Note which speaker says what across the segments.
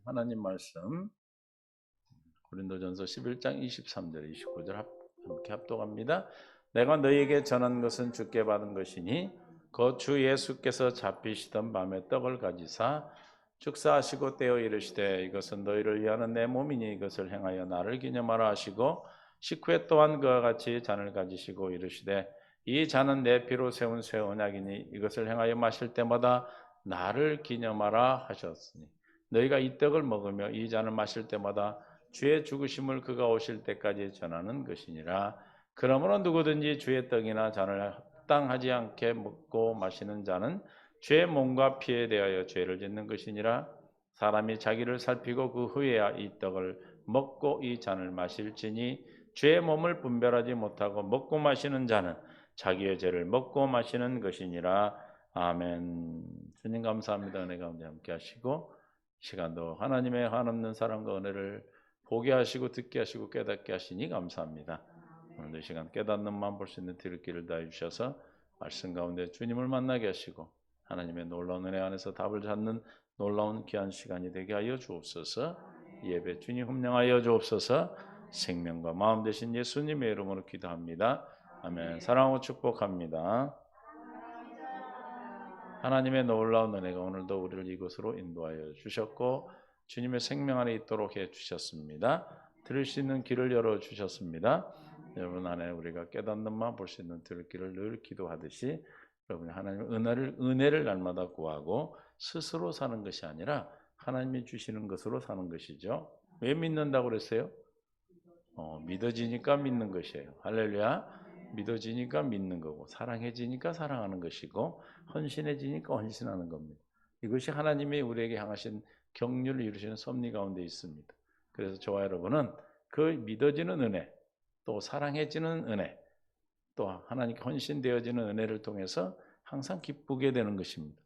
Speaker 1: 하나님 말씀 고린도전서 11장 23절 29절 함께 합독합니다. 내가 너희에게 전한 것은 주께 받은 것이니 그 주 예수께서 잡히시던 밤에 떡을 가지사 축사하시고 떼어 이르시되 이것은 너희를 위하는 내 몸이니 이것을 행하여 나를 기념하라 하시고 식후에 또한 그와 같이 잔을 가지시고 이르시되 이 잔은 내 피로 세운 새 언약이니 이것을 행하여 마실 때마다 나를 기념하라 하셨으니 너희가 이 떡을 먹으며 이 잔을 마실 때마다 주의 죽으심을 그가 오실 때까지 전하는 것이니라. 그러므로 누구든지 주의 떡이나 잔을 합당하지 않게 먹고 마시는 자는 주의 몸과 피에 대하여 죄를 짓는 것이니라. 사람이 자기를 살피고 그 후에야 이 떡을 먹고 이 잔을 마실지니 주의 몸을 분별하지 못하고 먹고 마시는 자는 자기의 죄를 먹고 마시는 것이니라. 아멘. 주님 감사합니다. 은혜 가운데 함께 하시고 시간도 하나님의 한없는 사랑과 은혜를 보게 하시고 듣게 하시고 깨닫게 하시니 감사합니다. 오늘도 이 시간 깨닫는 마음 볼 수 있는 들기를 다해 주셔서 말씀 가운데 주님을 만나게 하시고 하나님의 놀라운 은혜 안에서 답을 찾는 놀라운 귀한 시간이 되게 하여 주옵소서. 예배 주님 흠령하여 주옵소서. 생명과 마음 되신 예수님의 이름으로 기도합니다. 아멘. 사랑하고 축복합니다. 하나님의 놀라운 은혜가 오늘도 우리를 이곳으로 인도하여 주셨고 주님의 생명 안에 있도록 해 주셨습니다. 들을 수 있는 길을 열어 주셨습니다. 여러분 안에 우리가 깨닫는 마음 볼 수 있는 들을 길을 늘 기도하듯이 여러분이 하나님의 은혜를 날마다 구하고 스스로 사는 것이 아니라 하나님이 주시는 것으로 사는 것이죠. 왜 믿는다고 그랬어요? 믿어지니까 믿는 것이에요. 할렐루야. 믿어지니까 믿는 거고 사랑해지니까 사랑하는 것이고 헌신해지니까 헌신하는 겁니다. 이것이 하나님이 우리에게 향하신 경륜을 이루시는 섭리 가운데 있습니다. 그래서 저와 여러분은 그 믿어지는 은혜, 또 사랑해지는 은혜, 또 하나님께 헌신되어지는 은혜를 통해서 항상 기쁘게 되는 것입니다.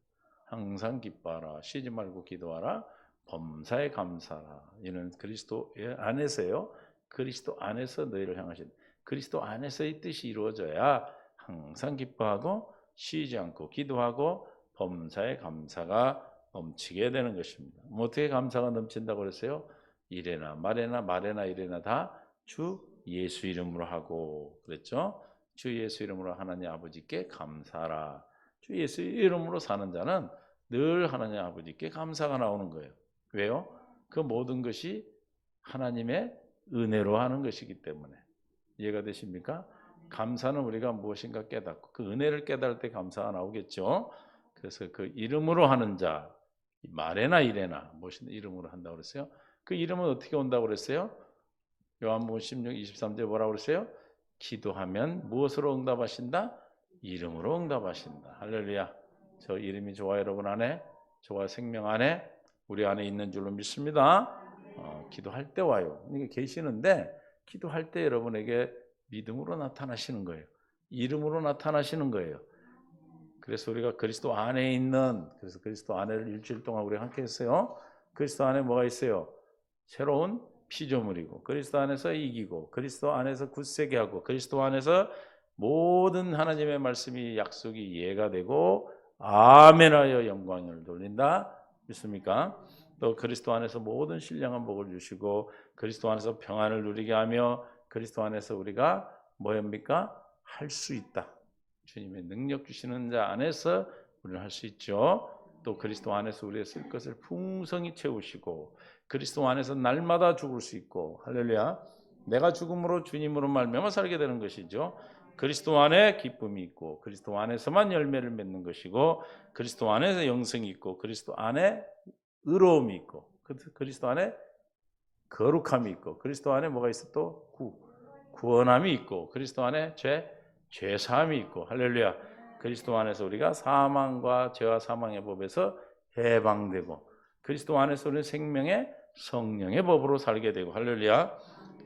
Speaker 1: 항상 기뻐하라, 쉬지 말고 기도하라, 범사에 감사하라. 이는 그리스도 안에서요. 그리스도 안에서 너희를 향하신 그리스도 안에서의 뜻이 이루어져야 항상 기뻐하고 쉬지 않고 기도하고 범사에 감사가 넘치게 되는 것입니다. 어떻게 감사가 넘친다고 그랬어요? 이래나 말에나 이래나 다 주 예수 이름으로 하고 그랬죠? 주 예수 이름으로 하나님 아버지께 감사하라. 주 예수 이름으로 사는 자는 늘 하나님 아버지께 감사가 나오는 거예요. 왜요? 그 모든 것이 하나님의 은혜로 하는 것이기 때문에. 이해가 되십니까? 감사는 우리가 무엇인가 깨닫고 그 은혜를 깨달을 때 감사가 나오겠죠. 그래서 그 이름으로 하는 자, 말에나 이래나 무엇인 이름으로 한다고 그랬어요? 그 이름은 어떻게 온다고 그랬어요? 요한복음 16, 23절 뭐라고 그랬어요? 기도하면 무엇으로 응답하신다? 이름으로 응답하신다. 할렐루야. 저 이름이 저와 여러분 안에, 저와 생명 안에, 우리 안에 있는 줄로 믿습니다. 기도할 때 와요. 이게 계시는데 기도할 때 여러분에게 믿음으로 나타나시는 거예요. 이름으로 나타나시는 거예요. 그래서 우리가 그리스도 안에 있는, 그래서 그리스도 안에를 일주일 동안 우리가 함께 했어요. 그리스도 안에 뭐가 있어요? 새로운 피조물이고 그리스도 안에서 이기고 그리스도 안에서 굳세게 하고 그리스도 안에서 모든 하나님의 말씀이 약속이 이해가 되고 아멘하여 영광을 돌린다. 믿습니까? 또 그리스도 안에서 모든 신령한 복을 주시고 그리스도 안에서 평안을 누리게 하며 그리스도 안에서 우리가 뭐입니까? 할 수 있다. 주님의 능력 주시는 자 안에서 우리는 할 수 있죠. 또 그리스도 안에서 우리의 쓸 것을 풍성히 채우시고 그리스도 안에서 날마다 죽을 수 있고 할렐루야. 내가 죽음으로 주님으로 말미암아 살게 되는 것이죠. 그리스도 안에 기쁨이 있고 그리스도 안에서만 열매를 맺는 것이고 그리스도 안에서 영생이 있고 그리스도 안에 의로움이 있고 그리스도 안에 거룩함이 있고 그리스도 안에 뭐가 있어? 또 구원함이 있고 그리스도 안에 죄사함이 있고 할렐루야. 그리스도 안에서 우리가 사망과 죄와 사망의 법에서 해방되고 그리스도 안에서 우리는 생명의 성령의 법으로 살게 되고 할렐루야.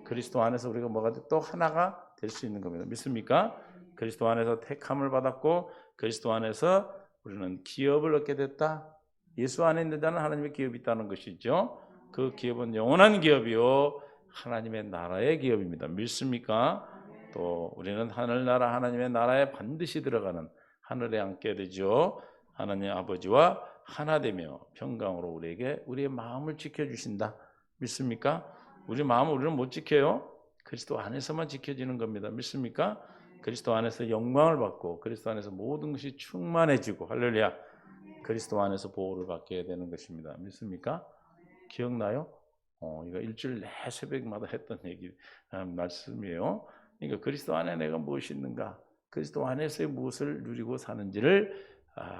Speaker 1: 그리스도 안에서 우리가 뭐가 또 하나가 될 수 있는 겁니다. 믿습니까? 그리스도 안에서 택함을 받았고 그리스도 안에서 우리는 기업을 얻게 됐다. 예수 안에 있는 자는 하나님의 기업이 있다는 것이죠. 그 기업은 영원한 기업이요 하나님의 나라의 기업입니다. 믿습니까? 또 우리는 하늘나라 하나님의 나라에 반드시 들어가는 하늘에 앉게 되죠. 하나님 아버지와 하나 되며 평강으로 우리에게 우리의 마음을 지켜주신다. 믿습니까? 우리 마음을 우리는 못 지켜요. 그리스도 안에서만 지켜지는 겁니다. 믿습니까? 그리스도 안에서 영광을 받고 그리스도 안에서 모든 것이 충만해지고 할렐루야. 그리스도 안에서 보호를 받게 되는 것입니다. 믿습니까? 기억나요? 이거 일주일 내 새벽마다 했던 말씀이에요. 그러니까 그리스도 안에 내가 무엇이 있는가? 그리스도 안에서의 무엇을 누리고 사는지를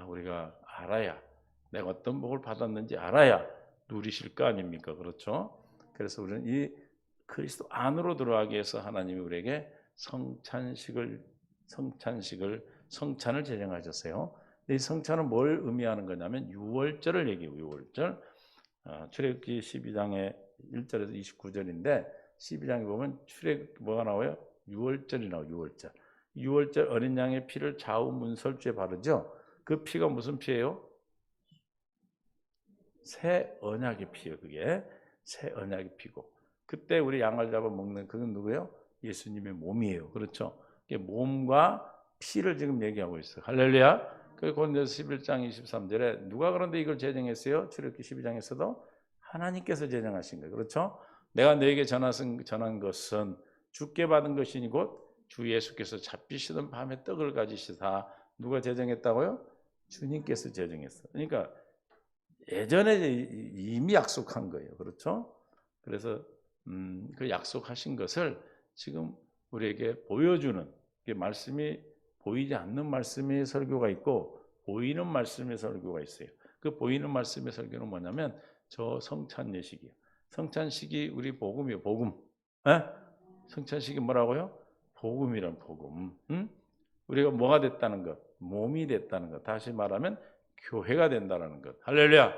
Speaker 1: 우리가 알아야 내가 어떤 복을 받았는지 알아야 누리실 거 아닙니까? 그렇죠? 그래서 우리는 이 그리스도 안으로 들어가기 위해서 하나님이 우리에게 성찬을 제정하셨어요. 이 성찬은 뭘 의미하는 거냐면 유월절을 얘기해요. 유월절. 출애굽기 12장의 1절에서 29절인데 12장에 보면 뭐가 나와요? 유월절이 나와요. 유월절. 유월절 어린 양의 피를 좌우 문설주에 바르죠. 그 피가 무슨 피예요? 새 언약의 피예요. 그게 새 언약의 피고 그때 우리 양을 잡아 먹는 그건 누구예요? 예수님의 몸이에요. 그렇죠? 이게 몸과 피를 지금 얘기하고 있어요. 할렐루야. 그 고린도서 11장 23절에 누가 그런데 이걸 제정했어요? 출애굽기 12장에서도 하나님께서 제정하신 거예요. 그렇죠? 내가 너에게 전한 것은 주께 받은 것이니 곧 주 예수께서 잡히시던 밤에 떡을 가지시사 누가 제정했다고요? 주님께서 제정했어요. 그러니까 예전에 이미 약속한 거예요. 그렇죠? 그래서 그 약속하신 것을 지금 우리에게 보여주는 말씀이 보이지 않는 말씀의 설교가 있고 보이는 말씀의 설교가 있어요. 그 보이는 말씀의 설교는 뭐냐면 저 성찬예식이에요. 성찬식이 우리 복음이에요. 복음. 에? 성찬식이 뭐라고요? 복음이란 복음. 우리가 뭐가 됐다는 것? 몸이 됐다는 것. 다시 말하면 교회가 된다는 것. 할렐루야.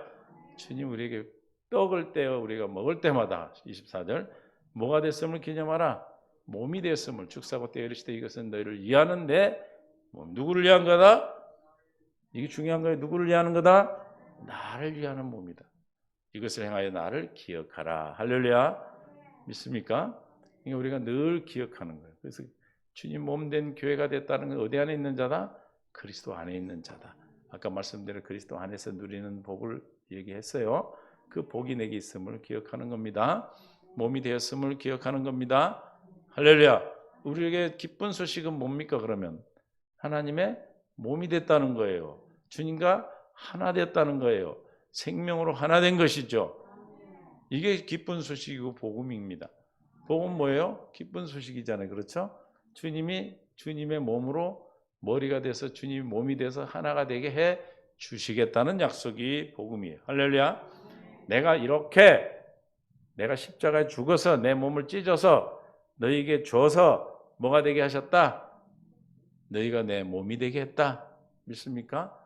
Speaker 1: 주님 우리에게 떡을 떼어 우리가 먹을 때마다 24절 뭐가 됐음을 기념하라. 몸이 됐음을 축사하고 떼어 이르시되 이것은 너희를 위하는 내 몸. 누구를 위한 거다? 이게 중요한 거예요. 누구를 위하는 거다? 나를 위하는 몸이다. 이것을 행하여 나를 기억하라. 할렐루야. 믿습니까? 그러니까 우리가 늘 기억하는 거예요. 그래서 주님 몸된 교회가 됐다는 건 어디 안에 있는 자다? 그리스도 안에 있는 자다. 아까 말씀드린 그리스도 안에서 누리는 복을 얘기했어요. 그 복이 내게 있음을 기억하는 겁니다. 몸이 되었음을 기억하는 겁니다. 할렐루야. 우리에게 기쁜 소식은 뭡니까? 그러면 하나님의 몸이 됐다는 거예요. 주님과 하나 됐다는 거예요. 생명으로 하나 된 것이죠. 이게 기쁜 소식이고 복음입니다. 복음 뭐예요? 기쁜 소식이잖아요. 그렇죠? 주님이 주님의 몸으로 머리가 돼서 주님이 몸이 돼서 하나가 되게 해 주시겠다는 약속이 복음이에요. 할렐루야. 내가 십자가에 죽어서 내 몸을 찢어서 너희에게 줘서 뭐가 되게 하셨다? 너희가 내 몸이 되게 했다. 믿습니까?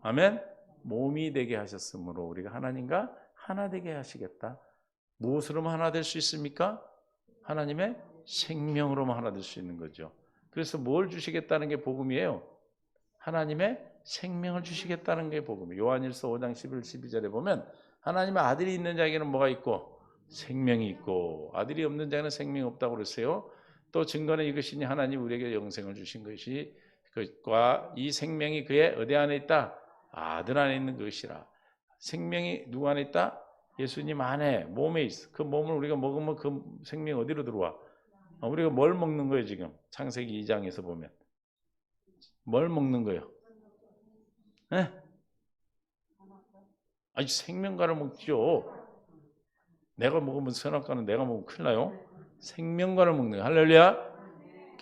Speaker 1: 아멘. 몸이 되게 하셨으므로 우리가 하나님과 하나 되게 하시겠다. 무엇으로만 하나 될 수 있습니까? 하나님의 생명으로만 하나 될 수 있는 거죠. 그래서 뭘 주시겠다는 게 복음이에요? 하나님의 생명을 주시겠다는 게 복음이에요. 요한일서 5장 11, 12절에 보면 하나님의 아들이 있는 자에게는 뭐가 있고? 생명이 있고 아들이 없는 자에는 생명이 없다고 그랬어요. 또 증거는 이것이니 하나님 우리에게 영생을 주신 것이 그것과 이 생명이 그의 어디 안에 있다? 아들 안에 있는 것이라. 생명이 누구 안에 있다? 예수님 안에 몸에 있어. 그 몸을 우리가 먹으면 그 생명이 어디로 들어와? 우리가 뭘 먹는 거예요 지금? 창세기 2장에서 보면 뭘 먹는 거예요? 네? 아니 생명과를 먹죠. 내가 먹으면 선악과는 내가 먹으면 큰일 나요. 생명과를 먹는 거예요. 할렐루야.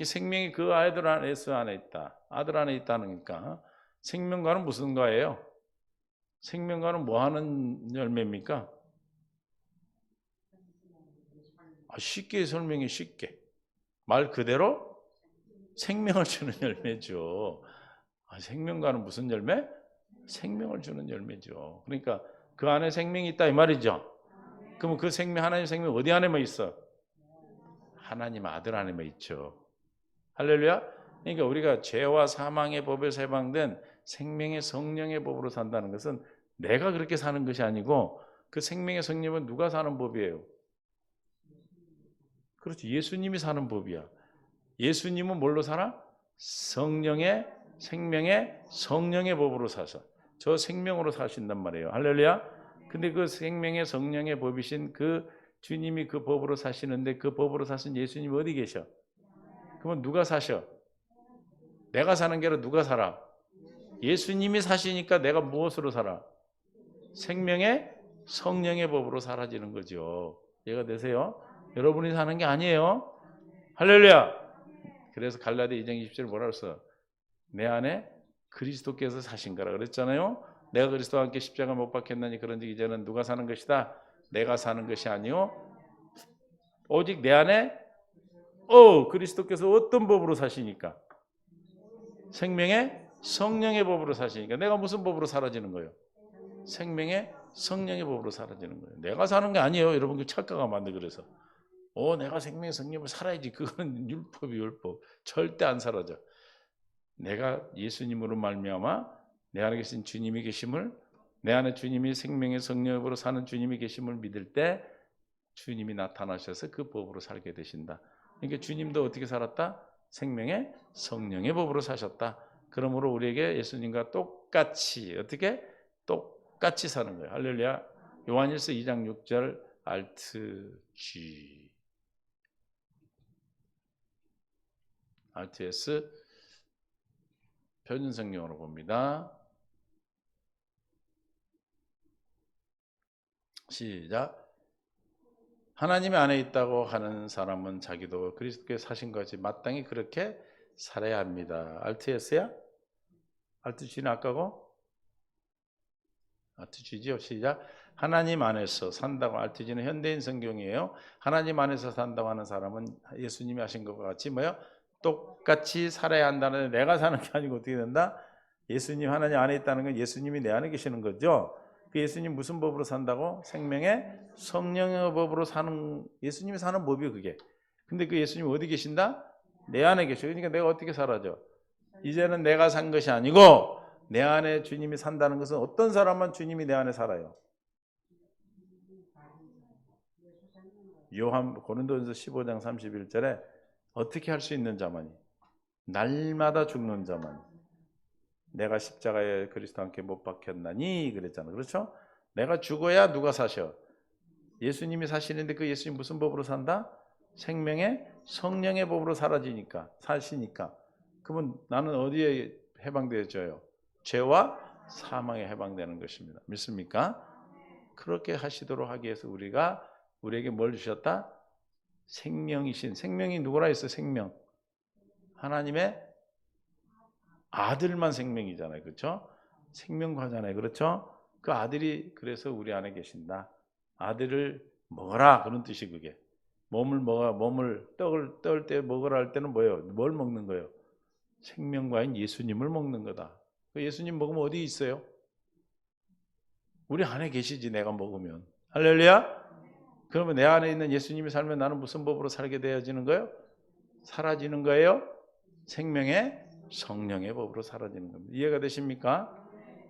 Speaker 1: 생명이 그 아들 안에 있다. 아들 안에 있다니까. 생명과는 무슨 과예요? 생명과는 뭐 하는 열매입니까? 쉽게 설명해. 쉽게. 말 그대로 생명을 주는 열매죠. 생명과는 무슨 열매? 생명을 주는 열매죠. 그러니까 그 안에 생명이 있다 이 말이죠. 그러면 그 생명, 하나님 생명 어디 안에만 있어? 하나님 아들 안에만 있죠. 할렐루야. 그러니까 우리가 죄와 사망의 법에서 해방된 생명의 성령의 법으로 산다는 것은 내가 그렇게 사는 것이 아니고 그 생명의 성령은 누가 사는 법이에요? 그렇죠. 예수님이 사는 법이야. 예수님은 뭘로 살아? 성령의 생명의 성령의 법으로 사서 저 생명으로 사신단 말이에요. 할렐루야. 근데 그 생명의 성령의 법이신 그 주님이 그 법으로 사시는데 그 법으로 사신 예수님 어디 계셔? 그러면 누가 사셔? 내가 사는 게 아니라 누가 살아? 예수님이 사시니까 내가 무엇으로 살아? 생명의 성령의 법으로 사라지는 거죠. 이해가 되세요? 여러분이 사는 게 아니에요. 할렐루야. 그래서 갈라디아 2장 20절에 뭐라 그랬어? 내 안에 그리스도께서 사신 거라 그랬잖아요. 내가 그리스도와 함께 십자가 못 박혔나니 그런즉 이제는 누가 사는 것이다? 내가 사는 것이 아니요 오직 내 안에 그리스도께서 어떤 법으로 사시니까? 생명의 성령의 법으로 사시니까. 내가 무슨 법으로 사라지는 거예요? 생명의 성령의 법으로 사라지는 거예요. 내가 사는 게 아니에요. 여러분 그 착각하면 안 돼. 그래서 내가 생명의 성령을 살아야지. 그거는 율법이 율법. 절대 안 사라져. 내가 예수님으로 말미암아 내 안에 계신 주님이 계심을, 내 안에 주님이 생명의 성령으로 사는 주님이 계심을 믿을 때 주님이 나타나셔서 그 법으로 살게 되신다. 그러니까 주님도 어떻게 살았다? 생명의 성령의 법으로 사셨다. 그러므로 우리에게 예수님과 똑같이 어떻게? 똑같이 사는 거예요. 할렐루야. 요한일서 2장 6절 알트 G 알트 S 표준성경으로 봅니다. 시작. 하나님 안에 있다고 하는 사람은 자기도 그리스도께 사신 것이 마땅히 그렇게 살아야 합니다. 알트 S야? 알트 G는 아까고? 알트 G죠? 시작. 하나님 안에서 산다고. 알트 G는 현대인 성경이에요. 하나님 안에서 산다고 하는 사람은 예수님이 하신 것과 같이 뭐요? 똑같이 살아야 한다는. 내가 사는 게 아니고 어떻게 된다? 예수님 하나님 안에 있다는 건 예수님이 내 안에 계시는 거죠. 그 예수님 무슨 법으로 산다고? 생명의 성령의 법으로 사는, 예수님이 사는 법이에요 그게. 근데 그 예수님 어디 계신다? 내 안에 계셔. 그러니까 내가 어떻게 살아죠? 이제는 내가 산 것이 아니고 내 안에 주님이 산다는 것은 어떤 사람만 주님이 내 안에 살아요? 고린도전서 15장 31절에 어떻게 할 수 있는 자만이? 날마다 죽는 자만이. 내가 십자가에 그리스도와 함께 못 박혔나니 그랬잖아. 그렇죠? 내가 죽어야 누가 사셔? 예수님이 사시는데 그 예수님 무슨 법으로 산다? 생명의 성령의 법으로 사시니까. 그러면 나는 어디에 해방되어져요? 죄와 사망에 해방되는 것입니다. 믿습니까? 그렇게 하시도록 하기 위해서 우리에게 뭘 주셨다? 생명이 누구라 했어? 생명. 하나님의 아들만 생명이잖아요. 그렇죠? 생명과잖아요. 그렇죠? 그 아들이 그래서 우리 안에 계신다. 아들을 먹어라 그런 뜻이 그게. 떡을 떨 때 먹으라 할 때는 뭐예요? 뭘 먹는 거예요? 생명과인 예수님을 먹는 거다. 그 예수님 먹으면 어디 있어요? 우리 안에 계시지. 내가 먹으면. 할렐루야. 그러면 내 안에 있는 예수님이 살면 나는 무슨 법으로 살게 되어지는 거예요? 사라지는 거예요? 생명의 성령의 법으로 사라지는 겁니다. 이해가 되십니까?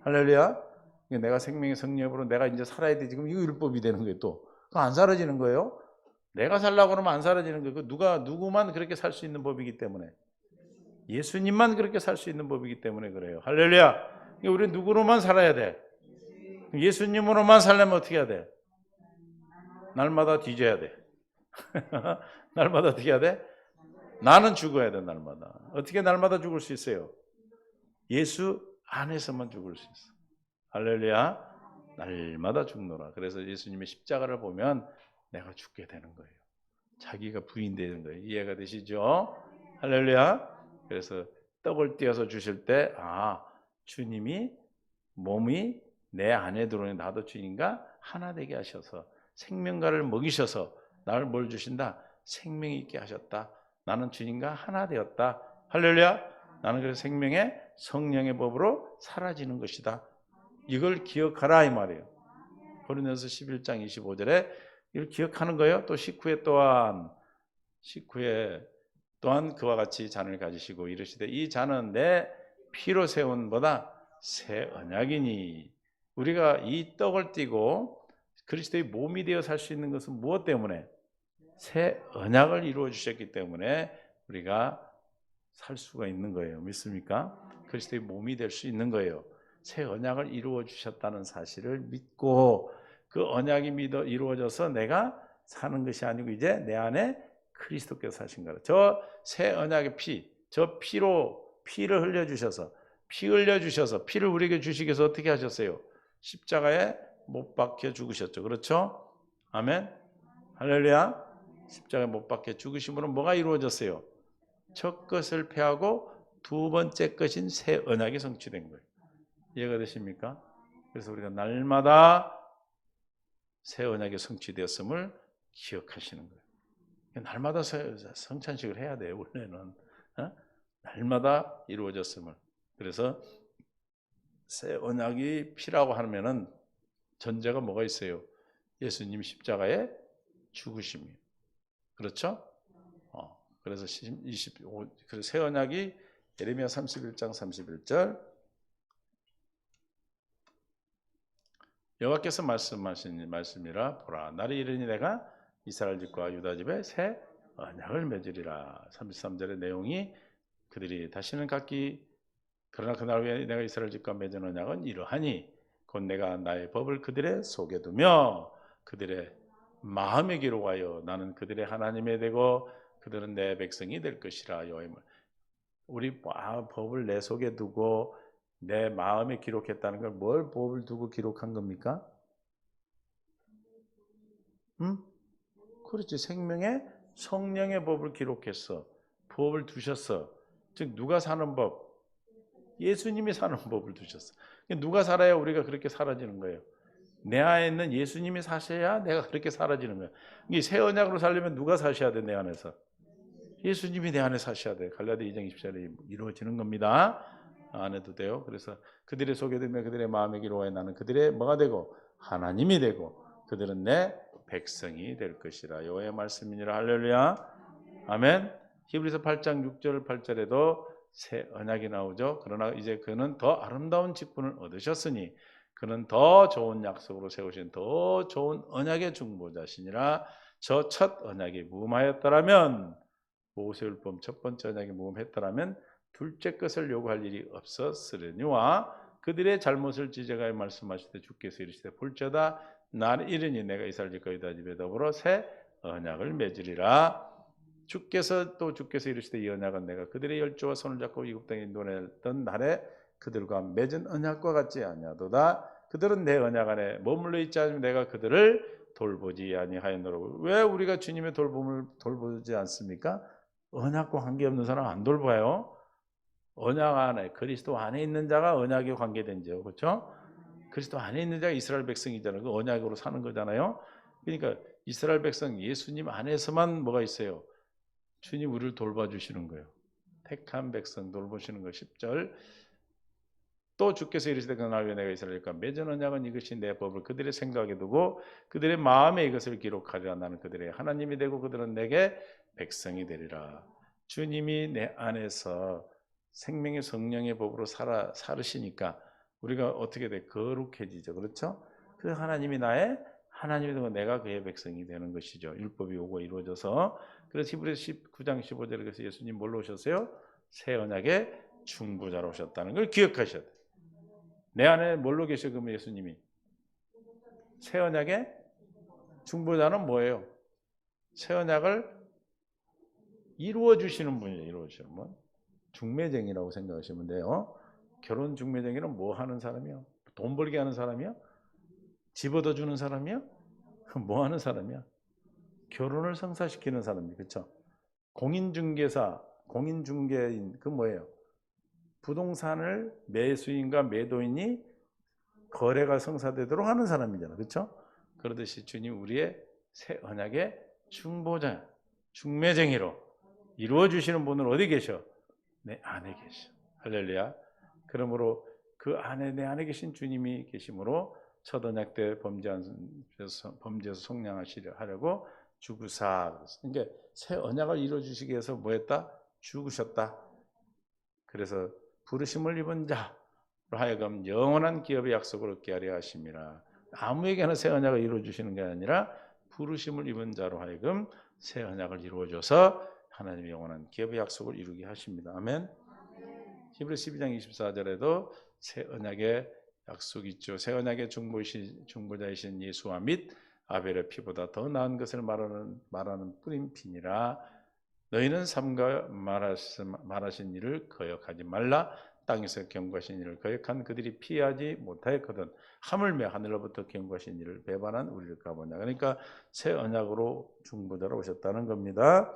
Speaker 1: 할렐루야. 내가 생명의 성령으로 내가 이제 살아야 돼. 지금 이거 율법이 되는 거예요. 또 그거 안 사라지는 거예요. 내가 살라고 그러면 안 사라지는 거예요. 누구만 그렇게 살 수 있는 법이기 때문에, 예수님만 그렇게 살 수 있는 법이기 때문에 그래요. 할렐루야. 우리 누구로만 살아야 돼? 예수님으로만 살려면 어떻게 해야 돼? 날마다 뒤져야 돼. 날마다 어떻게 해야 돼? 나는 죽어야 돼. 날마다. 어떻게 날마다 죽을 수 있어요? 예수 안에서만 죽을 수 있어. 할렐루야. 날마다 죽노라. 그래서 예수님의 십자가를 보면 내가 죽게 되는 거예요. 자기가 부인되는 거예요. 이해가 되시죠? 할렐루야. 그래서 떡을 띄어서 주실 때 주님이 몸이 내 안에 들어오니 나도 주님과 하나 되게 하셔서 생명과를 먹이셔서 나를 뭘 주신다? 생명이 있게 하셨다. 나는 주님과 하나 되었다. 할렐루야. 나는 그래서 생명의 성령의 법으로 사라지는 것이다. 이걸 기억하라 이 말이에요. 고린도서 11장 25절에 이걸 기억하는 거예요. 또 식후에 또한 그와 같이 잔을 가지시고 이르시되 이 잔은 내 피로 세운 새 언약이니. 우리가 이 떡을 띠고 그리스도의 몸이 되어 살 수 있는 것은 무엇 때문에? 새 언약을 이루어 주셨기 때문에 우리가 살 수가 있는 거예요. 믿습니까? 그리스도의 몸이 될 수 있는 거예요. 새 언약을 이루어 주셨다는 사실을 믿고 그 언약이 이루어져서 내가 사는 것이 아니고 이제 내 안에 그리스도께서 사신 거라. 저 새 언약의 피, 저 피를 흘려 주셔서 피를 우리에게 주시기 위해서 어떻게 하셨어요? 십자가에 못 박혀 죽으셨죠. 그렇죠? 아멘. 할렐루야. 십자가에 못 박혀 죽으심으로 뭐가 이루어졌어요? 첫 것을 패하고 두 번째 것인 새 언약이 성취된 거예요. 이해가 되십니까? 그래서 우리가 날마다 새 언약이 성취되었음을 기억하시는 거예요. 날마다 성찬식을 해야 돼요. 원래는 날마다 이루어졌음을. 그래서 새 언약이 피라고 하면은 전제가 뭐가 있어요? 예수님 십자가에 죽으심이에요. 그렇죠? 그래서 그래서 새 언약이 예레미야 31장 31절 여호와께서 말씀하신 말씀이라 보라 날이 이르니 내가 이스라엘 집과 유다 집에 새 언약을 맺으리라. 33절의 내용이 그들이 다시는 그러나 그날 후에 내가 이스라엘 집과 맺은 언약은 이러하니 곧 내가 나의 법을 그들의 속에 두며 그들의 마음에 기록하여 나는 그들의 하나님이 되고 그들은 내 백성이 될 것이라. 우리 법을 내 속에 두고 내 마음에 기록했다는 걸 뭘 법을 두고 기록한 겁니까? 그렇지. 생명의 성령의 법을 기록했어. 법을 두셨어. 즉 누가 사는 법? 예수님이 사는 법을 두셨어. 누가 살아야 우리가 그렇게 사라지는 거예요. 내 안에 있는 예수님이 사셔야 내가 그렇게 사라지는 거예요. 이 새 언약으로 살려면 누가 사셔야 돼? 내 안에서. 예수님이 내 안에 사셔야 돼. 갈라디아 2장 20절에 이루어지는 겁니다. 안 해도 돼요. 그래서 그들의 속에 두며 그들의 마음에 기록하여 나는 그들의 뭐가 되고 하나님이 되고 그들은 내 백성이 될 것이라. 여호와의 말씀이니라. 할렐루야. 아멘. 히브리서 8장 6절 8절에도 새 언약이 나오죠. 그러나 이제 그는 더 아름다운 직분을 얻으셨으니 그는 더 좋은 약속으로 세우신 더 좋은 언약의 중보자시니라. 저 첫 언약이 무음하였더라면 모세율법 첫 번째 언약이 무음했더라면 둘째 것을 요구할 일이 없었으려니와 그들의 잘못을 지적하여 말씀하시되 주께서 이르시되 볼지어다 날 이르니 내가 이스라엘 집과 유다 집에 더불어 새 언약을 맺으리라. 주께서 이르시되 이 언약은 내가 그들의 열조와 손을 잡고 이굽 땅에 인도했던 날에 그들과 맺은 언약과 같지 아니하도다. 그들은 내 언약 안에 머물러 있지 않으면 내가 그들을 돌보지 아니하였노라. 왜 우리가 주님의 돌봄을 돌보지 않습니까? 언약과 관계없는 사람 안 돌봐요. 언약 안에 그리스도 안에 있는 자가 언약에 관계된 자요. 그렇죠? 그리스도 안에 있는 자가 이스라엘 백성이잖아요. 그 언약으로 사는 거잖아요. 그러니까 이스라엘 백성 예수님 안에서만 뭐가 있어요? 주님 우리를 돌봐주시는 거예요. 택한 백성 돌보시는 거. 10절 또 주께서 이르시되 그날 후에 내가 이스라엘과 맺은 언약은 이것이 내 법을 그들의 생각에 두고 그들의 마음에 이것을 기록하리라. 나는 그들의 하나님이 되고 그들은 내게 백성이 되리라. 주님이 내 안에서 생명의 성령의 법으로 살으시니까 우리가 어떻게 돼? 거룩해지죠. 그렇죠? 그 하나님이 나의 하나님이 되고 내가 그의 백성이 되는 것이죠. 율법이 오고 이루어져서. 그래서 히브리서 19장 15절에 그래서 예수님 뭘로 오셨어요? 새 언약의 중보자로 오셨다는 걸 기억하셔야 돼요. 내 안에 뭘로 계셔? 그러면 예수님이 새 언약의 중보자는 뭐예요? 새 언약을 이루어 주시는 분이에요. 이루어 주시는 분. 중매쟁이라고 생각하시면 돼요. 결혼 중매쟁이는 뭐 하는 사람이요? 돈 벌게 하는 사람이요? 집 얻어주는 사람이요? 뭐 하는 사람이야? 결혼을 성사시키는 사람이 그렇죠? 공인중개사, 공인중개인 그 뭐예요? 부동산을 매수인과 매도인이 거래가 성사되도록 하는 사람이잖아. 그렇죠? 그러듯이 주님 우리의 새 언약의 중보자, 중매쟁이로 이루어 주시는 분은 어디 계셔? 내 안에 계셔. 할렐루야. 그러므로 그 안에 내 안에 계신 주님이 계심으로 첫 언약 때 범죄에서 속량하시려 하려고 죽으사. 그러니까 새 언약을 이루어 주시기 위해서 뭐했다? 죽으셨다. 그래서 부르심을 입은 자로 하여금 영원한 기업의 약속을 얻게 하려 하심이라. 아무에게나 새 언약을 이루어 주시는 게 아니라 부르심을 입은 자로 하여금 새 언약을 이루어 줘서 하나님의 영원한 기업의 약속을 이루게 하십니다. 아멘. 히브리 12장 24절에도 새 언약의 약속이 있죠. 새 언약의 중보자이신 예수와 및 아벨의 피보다 더 나은 것을 말하는 뿌린 피니라. 너희는 삼가 말하신 일을 거역하지 말라. 땅에서 경고하신 일을 거역한 그들이 피하지 못하였거든. 하물며 하늘로부터 경고하신 일을 배반한 우리를 까보냐. 그러니까 새 언약으로 중보자로 오셨다는 겁니다.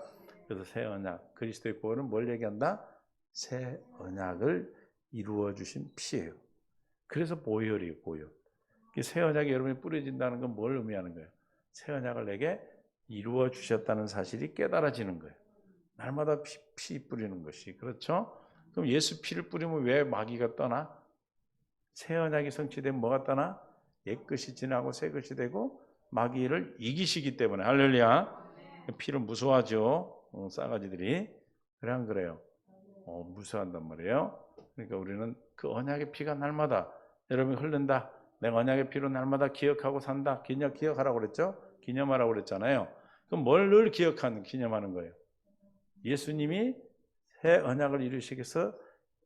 Speaker 1: 그래서 새 언약, 그리스도의 보혈은 뭘 얘기한다? 새 언약을 이루어 주신 피예요. 그래서 보혈이에요, 보혈. 새 언약이 여러분이 뿌려진다는 건 뭘 의미하는 거예요? 새 언약을 내게 이루어 주셨다는 사실이 깨달아지는 거예요. 날마다 피 뿌리는 것이. 그렇죠? 그럼 예수 피를 뿌리면 왜 마귀가 떠나? 새 언약이 성취되면 뭐가 떠나? 옛것이 지나고 새것이 되고 마귀를 이기시기 때문에. 할렐루야. 피를 무서워하죠. 싸가지들이. 그래 안 그래요? 무서워한단 말이에요. 그러니까 우리는 그 언약의 피가 날마다 여러분이 흐른다. 내가 언약의 피로 날마다 기억하고 산다. 기억하라고 그랬죠? 기념하라고 그랬잖아요. 그럼 뭘 늘 기념하는 거예요? 예수님이 새 언약을 이루시기 위해서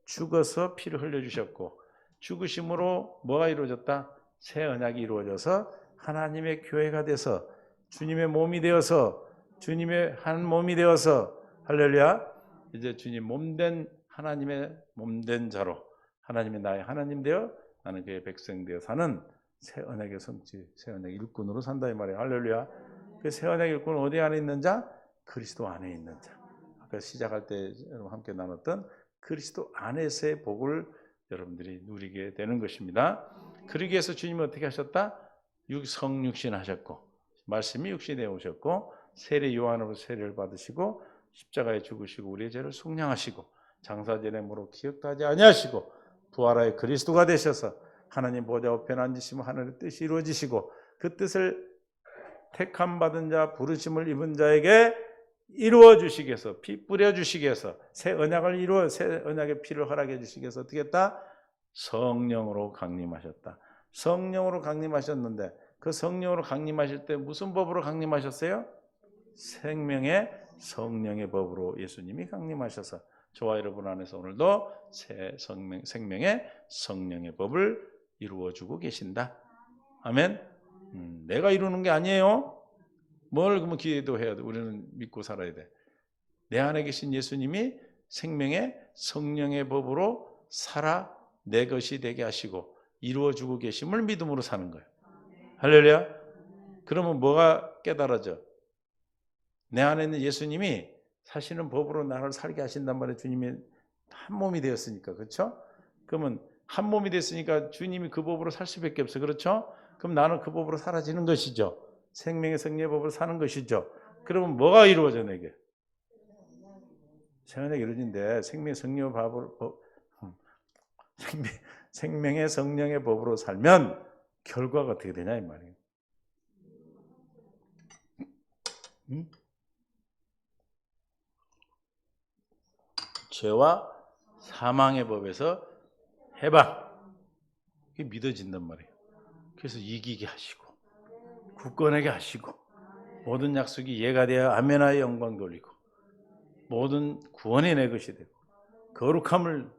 Speaker 1: 죽어서 피를 흘려주셨고 죽으심으로 뭐가 이루어졌다? 새 언약이 이루어져서 하나님의 교회가 돼서 주님의 몸이 되어서 주님의 한 몸이 되어서 할렐루야. 이제 주님 몸된 하나님의 몸된 자로 하나님의 나의 하나님 되어 나는 그의 백성 되어 사는 새 언약의 성취, 새 언약의 일꾼으로 산다 이 말이에요. 할렐루야. 그 새 언약의 일꾼은 어디 안에 있는 자? 그리스도 안에 있는 자. 아까 시작할 때 여러분 함께 나눴던 그리스도 안에서의 복을 여러분들이 누리게 되는 것입니다. 그러기 위해서 주님은 어떻게 하셨다? 성육신 하셨고 말씀이 육신에 오셨고 세례 요한으로 세례를 받으시고 십자가에 죽으시고 우리의 죄를 속량하시고 장사전에 무로 기억도 하지 아니하시고 부활하여 그리스도가 되셔서 하나님 보좌 우편에 앉으시면 하늘의 뜻이 이루어지시고 그 뜻을 택함 받은 자 부르심을 입은 자에게 이루어 주시기 위해서 피 뿌려 주시기 위해서 새 언약을 이루어 새 언약의 피를 허락해 주시기 위해서 어떻게 했다? 성령으로 강림하셨다. 성령으로 강림하셨는데 그 성령으로 강림하실 때 무슨 법으로 강림하셨어요? 생명의 성령의 법으로 예수님이 강림하셔서 저와 여러분 안에서 오늘도 새 생명의 성령의 법을 이루어주고 계신다. 아멘. 내가 이루는 게 아니에요. 뭘 그러면 기도해야 돼? 우리는 믿고 살아야 돼. 내 안에 계신 예수님이 생명의 성령의 법으로 살아 내 것이 되게 하시고 이루어주고 계심을 믿음으로 사는 거예요. 할렐루야. 그러면 뭐가 깨달아져? 내 안에 있는 예수님이 사시는 법으로 나를 살게 하신단 말이에요. 주님이 한 몸이 되었으니까. 그렇죠? 그러면 한 몸이 됐으니까 주님이 그 법으로 살 수밖에 없어요. 그렇죠? 그럼 나는 그 법으로 사라지는 것이죠. 생명의 성령의 법으로 사는 것이죠. 그러면 뭐가 이루어져 내게? 생명이 이루어진데 생명의 성령의 법으로 생명의 성령의 법으로 살면 결과가 어떻게 되냐 이 말이에요. 죄와 사망의 법에서 해방. 이게 믿어진단 말이에요. 그래서 이기게 하시고 굳건하게 하시고 모든 약속이 예가 되어 아멘하여 영광 돌리고 모든 구원이 내 것이 되고 거룩함을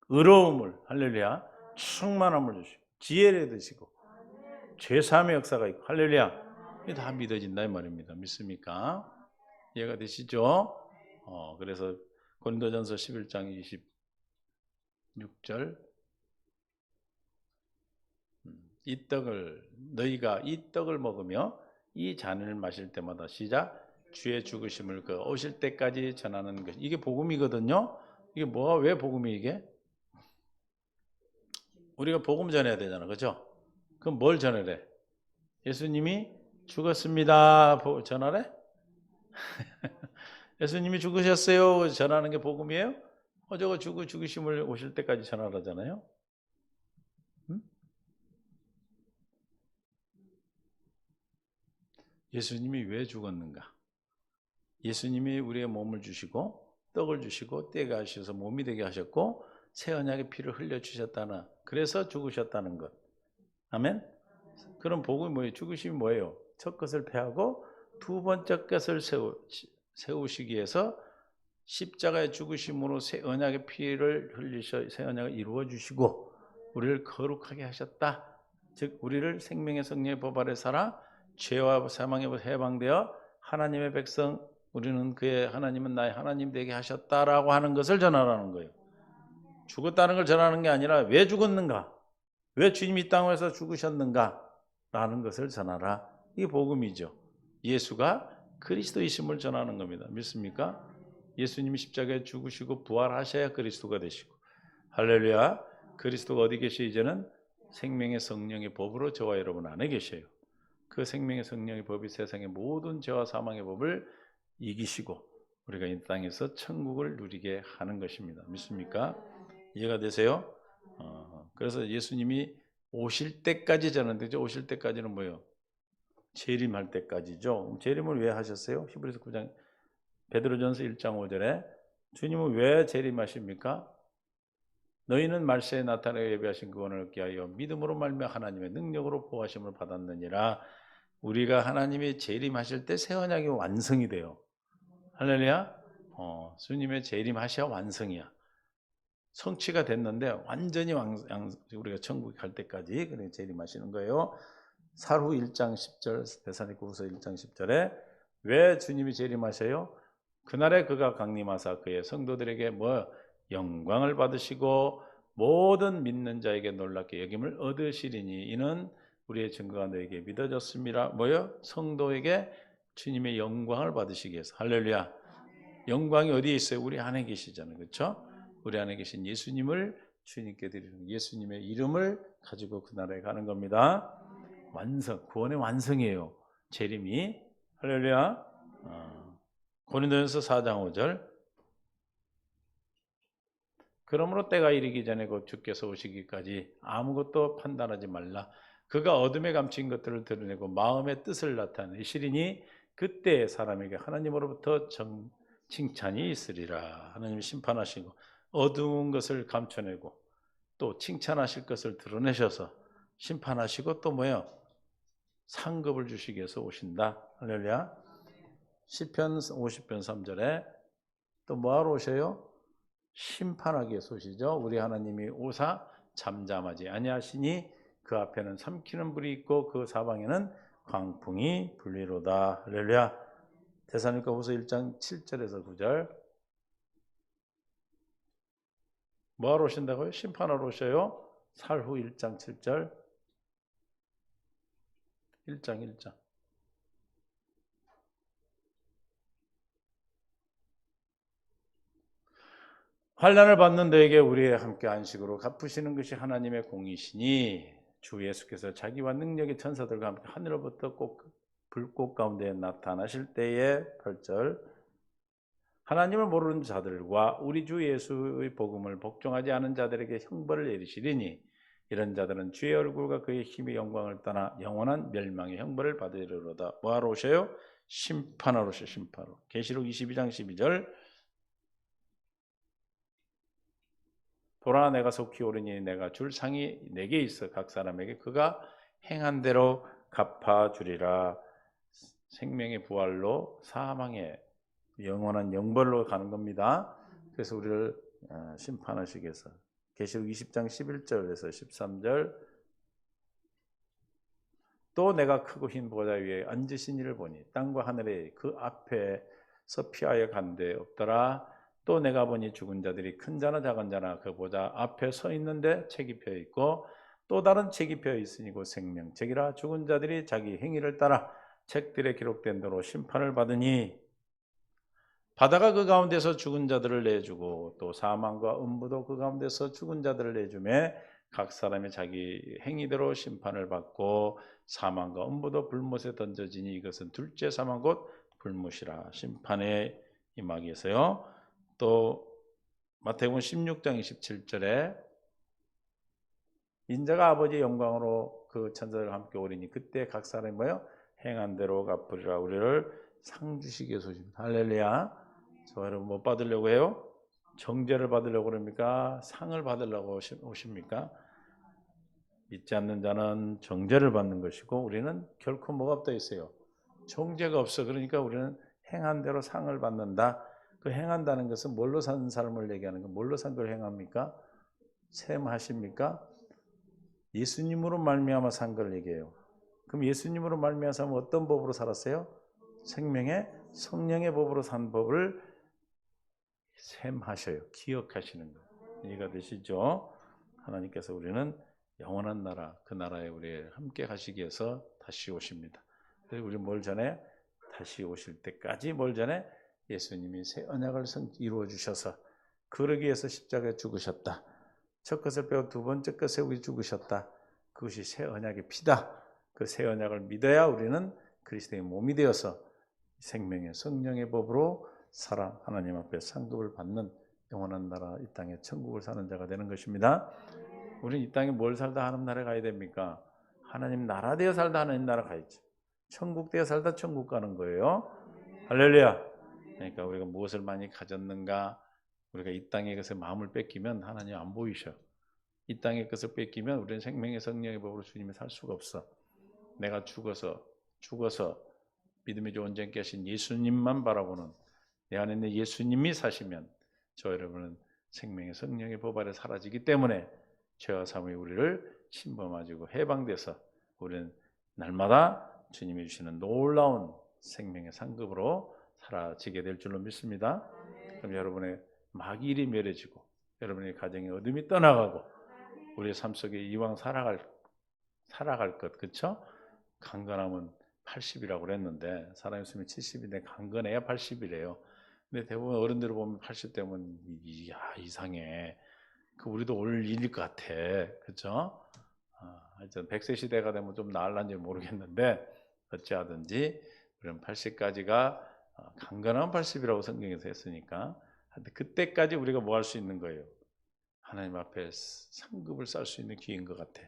Speaker 1: 의로움을 할렐루야 충만함을 주시고 지혜를 드시고 죄사함의 역사가 있고 할렐루야 이게 다 믿어진다 이 말입니다. 믿습니까? 이해가 되시죠? 그래서 고린도전서 11장 26절 너희가 이 떡을 먹으며 이 잔을 마실 때마다 시작 주의 죽으심을 그 오실 때까지 전하는 것. 이게 복음이거든요. 이게 뭐가 왜 복음이 이게? 우리가 복음 전해야 되잖아. 그렇죠? 그럼 뭘 전하래? 예수님이 죽었습니다. 전하래? 예수님이 죽으셨어요. 전하는 게 복음이에요? 저거 죽으심을 오실 때까지 전하라잖아요. 예수님이 왜 죽었는가? 예수님이 우리의 몸을 주시고 떡을 주시고 떼게 하셔서 몸이 되게 하셨고 새 언약의 피를 흘려 주셨다나 그래서 죽으셨다는 것. 아멘. 그럼 복음이 뭐예요? 죽으심이 뭐예요? 첫 것을 패하고 두 번째 것을 세우시기 위해서 십자가의 죽으심으로 새 언약의 피를 흘리셔 새 언약을 이루어 주시고 우리를 거룩하게 하셨다. 즉 우리를 생명의 성령의 법 아래 살아 죄와 사망의 법에서 해방되어 하나님의 백성, 우리는 그의 하나님은 나의 하나님 되게 하셨다라고 하는 것을 전하라는 거예요. 죽었다는 걸 전하는 게 아니라 왜 죽었는가, 왜 주님이 이 땅에서 죽으셨는가 라는 것을 전하라. 이게 복음이죠. 예수가 그리스도이심을 전하는 겁니다. 믿습니까? 예수님이 십자가에 죽으시고 부활하셔야 그리스도가 되시고, 할렐루야. 그리스도가 어디 계셔? 이제는 생명의 성령의 법으로 저와 여러분 안에 계셔요. 그 생명의 성령의 법이 세상의 모든 죄와 사망의 법을 이기시고 우리가 이 땅에서 천국을 누리게 하는 것입니다. 믿습니까? 이해가 되세요? 그래서 예수님이 오실 때까지 전하는데, 오실 때까지는 뭐예요? 재림할 때까지죠. 재림을 왜 하셨어요? 히브리서 9장 베드로전서 1장 5절에 주님은 왜 재림하십니까? 너희는 말세에 나타내 예비하신 구원을 얻게 하여 믿음으로 말미암아 하나님의 능력으로 보호하심을 받았느니라. 우리가 하나님이 재림하실 때 새 언약이 완성이 돼요. 할렐루야. 주님의 재림하셔야 완성이야. 성취가 됐는데 완전히 우리가 천국에 갈 때까지 그렇게 재림하시는 거예요. 사후 1장 10절 데살로니가후서 1장 10절에 왜 주님이 재림하셔요? 그날에 그가 강림하사 그의 성도들에게 영광을 받으시고 모든 믿는 자에게 놀랍게 여김을 얻으시리니 이는 우리의 증거가 너에게 믿어졌습니다. 성도에게 주님의 영광을 받으시기 위해서. 할렐루야. 영광이 어디에 있어요? 우리 안에 계시잖아요. 그렇죠? 우리 안에 계신 예수님을 주님께 드리는, 예수님의 이름을 가지고 그 나라에 가는 겁니다. 완성, 구원의 완성이에요. 재림이. 할렐루야. 고린도전서 4장 5절. 그러므로 때가 이르기 전에 곧 주께서 오시기까지 아무것도 판단하지 말라. 그가 어둠에 감춘 것들을 드러내고 마음의 뜻을 나타내시리니 그때 사람에게 하나님으로부터 칭찬이 있으리라. 하나님이 심판하시고 어두운 것을 감춰내고 또 칭찬하실 것을 드러내셔서 심판하시고 또 상급을 주시기 위해서 오신다. 할렐루야. 시편 50편 3절에 또 뭐하러 오셔요? 심판하기 위해서 오시죠. 우리 하나님이 오사 잠잠하지 아니하시니 그 앞에는 삼키는 불이 있고 그 사방에는 광풍이 불리로다. 할렐루야. 데살로니가후서 1장 7절에서 9절. 뭐하러 오신다고요? 심판하러 오셔요. 살후 1장 7절. 1장. 환난을 받는 너에게 우리의 함께 안식으로 갚으시는 것이 하나님의 공이시니 주 예수께서 자기와 능력의 천사들과 함께 하늘로부터 불꽃 가운데 나타나실 때에 8절 하나님을 모르는 자들과 우리 주 예수의 복음을 복종하지 않은 자들에게 형벌을 내리시리니 이런 자들은 주의 얼굴과 그의 힘의 영광을 떠나 영원한 멸망의 형벌을 받으리로다. 뭐하러 오셔요? 심판하러 오셔요. 심판하러. 계시록 22장 12절 돌아 내가 속히 오르니 내가 줄 상이 내게 있어 각 사람에게 그가 행한 대로 갚아주리라. 생명의 부활로 사망의 영원한 영벌로 가는 겁니다. 그래서 우리를 심판하시기 위해서 계시록 20장 11절에서 13절 또 내가 크고 흰 보좌 위에 앉으신 이를 보니 땅과 하늘에 그 앞에서 피하여 간 데 없더라. 또 내가 보니 죽은 자들이 큰 자나 작은 자나 그 보좌 앞에 서 있는데 책이 펴 있고 또 다른 책이 펴 있으니 곧 생명책이라. 죽은 자들이 자기 행위를 따라 책들에 기록된 대로 심판을 받으니 바다가 그 가운데서 죽은 자들을 내주고 또 사망과 음부도 그 가운데서 죽은 자들을 내주매 각 사람이 자기 행위대로 심판을 받고 사망과 음부도 불못에 던져지니 이것은 둘째 사망 곧 불못이라. 심판에 임하기 위해서요. 또 마태복음 16장 27절에 인자가 아버지의 영광으로 그 천사들과 함께 오리니 그때 각 사람이 행한 대로 갚으리라. 우리를 상 주시기 위해서 오십니다. 할렐루야. 저 여러분 뭐 받으려고 해요? 정죄를 받으려고 그럽니까? 상을 받으려고 오십니까? 믿지 않는 자는 정죄를 받는 것이고 우리는 결코 뭐가 없다 했어요? 정죄가 없어. 그러니까 우리는 행한 대로 상을 받는다. 그 행한다는 것은 뭘로 산 삶을 얘기하는 거? 뭘로 산 걸 행합니까? 셈하십니까? 예수님으로 말미암아 산 걸 얘기해요. 그럼 예수님으로 말미암아 어떤 법으로 살았어요? 생명의 성령의 법으로 산 법을 셈하셔요. 기억하시는 거예요. 이해가 되시죠? 하나님께서 우리는 영원한 나라, 그 나라에 우리 함께 가시기 위해서 다시 오십니다. 그래서 우리 뭘 전에? 다시 오실 때까지 뭘 전에? 예수님이 새 언약을 이루어 주셔서 그러기 위해서 십자가에 죽으셨다. 첫 것을 빼고 두 번째 것에 우리 죽으셨다. 그것이 새 언약의 피다. 그 새 언약을 믿어야 우리는 그리스도의 몸이 되어서 생명의 성령의 법으로 살아 하나님 앞에 상급을 받는 영원한 나라, 이 땅에 천국을 사는 자가 되는 것입니다. 우리는 이 땅에 뭘 살다 하나님 나라에 가야 됩니까? 하나님 나라 되어 살다 하나님 나라 가야죠. 천국 되어 살다 천국 가는 거예요. 할렐루야. 그러니까 우리가 무엇을 많이 가졌는가, 우리가 이 땅의 것에 마음을 뺏기면 하나님 안 보이셔. 이 땅의 것을 뺏기면 우리는 생명의 성령의 법으로 주님이 살 수가 없어. 내가 죽어서 믿음의 좋은 전께 하신 예수님만 바라보는 내 안에 있는 예수님이 사시면 저 여러분은 생명의 성령의 법 아래 사라지기 때문에 죄와 사함이 우리를 침범하고 해방돼서 우리는 날마다 주님이 주시는 놀라운 생명의 상급으로 사라지게 될 줄로 믿습니다. 그럼 여러분의 마귀일이 멸해지고 여러분의 가정의 어둠이 떠나가고 우리의 삶 속에 이왕 살아갈 것, 그렇죠? 강건함은 80이라고 그랬는데 사람이 있으면 70인데 강건해야 80이래요. 근데 대부분 어른들을 보면 80 되면 이상해. 그 우리도 올 일일 것 같아, 그렇죠? 하여튼 100세 시대가 되면 좀 나을란지 모르겠는데 어찌하든지 우리는 80까지가 강건한 80이라고 성경에서 했으니까 그때까지 우리가 뭐 할 수 있는 거예요? 하나님 앞에 상급을 쌓을 수 있는 기회인 것 같아.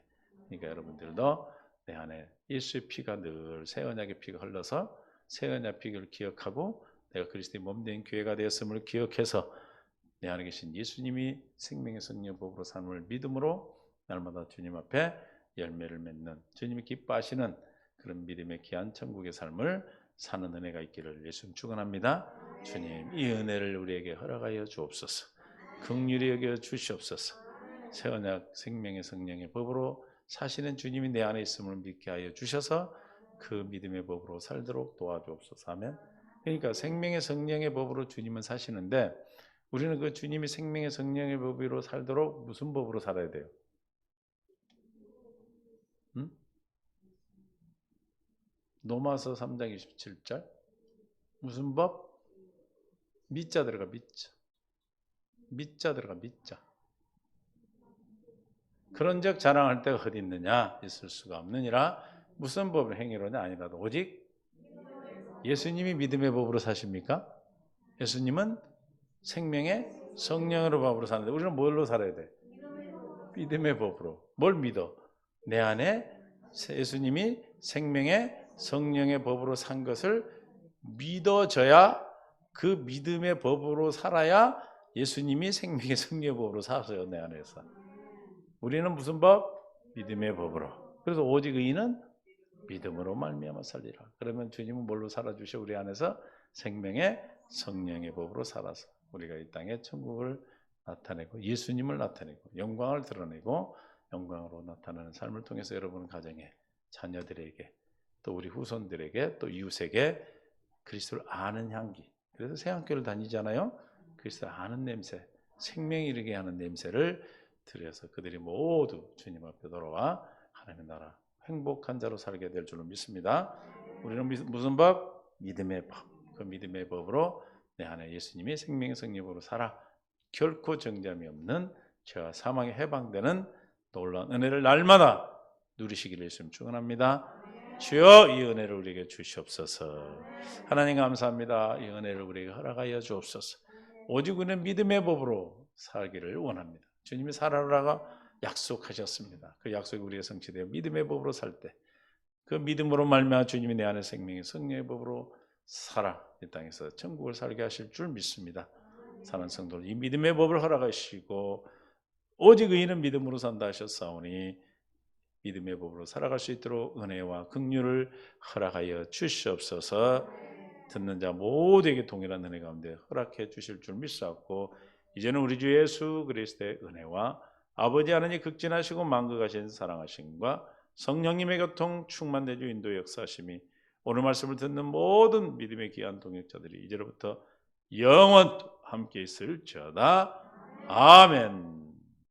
Speaker 1: 그러니까 여러분들도 내 안에 예수의 피가 늘 새 언약의 피가 흘러서 새 언약 피를 기억하고 내가 그리스도의 몸된 교회가 되었음을 기억해서 내 안에 계신 예수님이 생명의 성령 법으로 삶을 믿음으로 날마다 주님 앞에 열매를 맺는 주님이 기뻐하시는 그런 믿음의 귀한 천국의 삶을 사는 은혜가 있기를 예수님 축원합니다. 주님 이 은혜를 우리에게 허락하여 주옵소서. 긍휼히 여겨 주시옵소서. 새 언약 생명의 성령의 법으로 사시는 주님이 내 안에 있음을 믿게 하여 주셔서 그 믿음의 법으로 살도록 도와주옵소서. 하면 그러니까 생명의 성령의 법으로 주님은 사시는데 우리는 그 주님이 생명의 성령의 법으로 살도록 무슨 법으로 살아야 돼요? 로마서 3장 27절 무슨 법? 믿자 들어가. 믿자 들어가. 믿자. 그런즉 자랑할 때가 어디 있느냐? 있을 수가 없느니라. 무슨 법을 행위로냐? 아니라도 오직 예수님이 믿음의 법으로 사십니까? 예수님은 생명의 성령으로 법으로 사는데 우리는 뭘로 살아야 돼? 믿음의 법으로. 뭘 믿어? 내 안에 예수님이 생명의 성령의 법으로 산 것을 믿어져야 그 믿음의 법으로 살아야 예수님이 생명의 성령의 법으로 사세요. 내 안에서. 우리는 무슨 법? 믿음의 법으로. 그래서 오직 의인은 믿음으로 말미암아 살리라. 그러면 주님은 뭘로 살아주셔? 우리 안에서 생명의 성령의 법으로 살아서 우리가 이 땅에 천국을 나타내고 예수님을 나타내고 영광을 드러내고 영광으로 나타나는 삶을 통해서 여러분 가정에 자녀들에게 또 우리 후손들에게 또 이웃에게 그리스도를 아는 향기. 그래서 새학교를 다니잖아요. 그리스도를 아는 냄새, 생명이 이르게 하는 냄새를 들여서 그들이 모두 주님 앞에 돌아와 하나님의 나라 행복한 자로 살게 될 줄로 믿습니다. 우리는 무슨 법? 믿음의 법. 그 믿음의 법으로 내 안에 예수님이 생명의 성령으로 살아 결코 정잠이 없는 죄와 사망에 해방되는 놀라운 은혜를 날마다 누리시기를 예수님 축원합니다. 주여 이 은혜를 우리에게 주시옵소서. 하나님 감사합니다. 이 은혜를 우리에게 허락하여 주옵소서. 오직 우리는 믿음의 법으로 살기를 원합니다. 주님이 살아라가 약속하셨습니다. 그 약속이 우리의 성취되어 믿음의 법으로 살 때 그 믿음으로 말미암아 주님이 내 안에 생명의 성령의 법으로 살아 이 땅에서 천국을 살게 하실 줄 믿습니다. 사는 성도들 이 믿음의 법을 허락하시고 오직 의인은 믿음으로 산다 하셨사오니 믿음의 법으로 살아갈 수 있도록 은혜와 긍휼을 허락하여 주시옵소서. 듣는 자 모두에게 동일한 은혜 가운데 허락해 주실 줄 믿사옵고 이제는 우리 주 예수 그리스도의 은혜와 아버지 하나님 극진하시고 만극하신 사랑하심과 성령님의 교통 충만되주 인도 역사하심이 오늘 말씀을 듣는 모든 믿음의 귀한 동역자들이 이제로부터 영원토록 함께 있을지어다. 아멘.